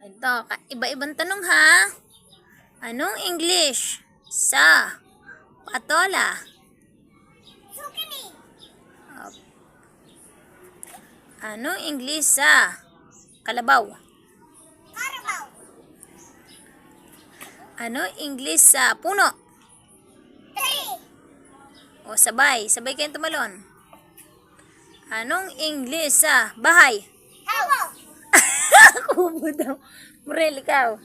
Ito, iba-ibang tanong ha. Anong English sa patola? Anong English sa kalabaw? Anong English sa puno? O sabay, sabay kayong tumalon. Anong English sa bahay? Kubo daw. Murel, ikaw.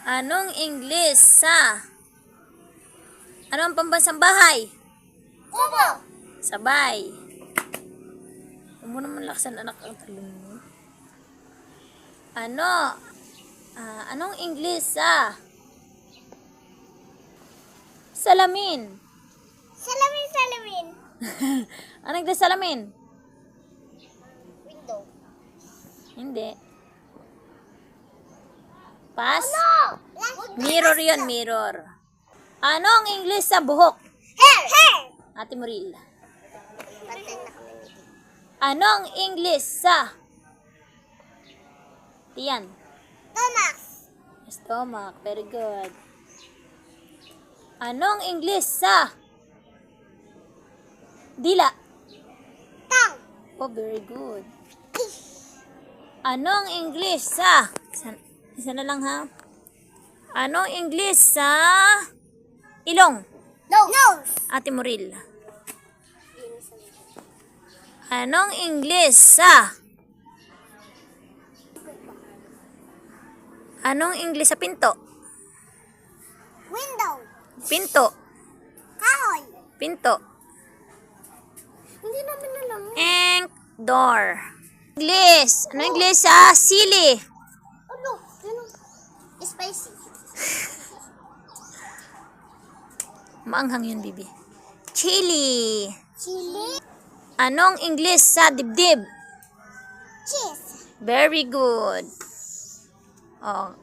Anong English sa anong pambansang bahay? Kubo. Sabay. Huwag mo naman laksan anak ang talon mo. Anong English sa salamin? Salamin. Anong English salamin? Window. Hindi. Pass? No. Mirror yun, mirror. Anong English sa buhok? Hair. Ate Muril. Patay na kami. Anong English sa tiyan? Thomas. Stomach. Very good. Anong English sa dila? Tang. Oh, very good. Anong English sa isa na lang ha. Anong English sa ilong? Nose. Ate Muril. Anong English sa pinto? Window. Pinto. Kahoy. Pinto. Hindi namin alam. Door. English. Ano English sa sili? Ano? Spicy. Maanghang yun, bibi. Chili. Chili. Anong English sa dibdib? Cheese. Very good. Oh,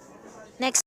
next.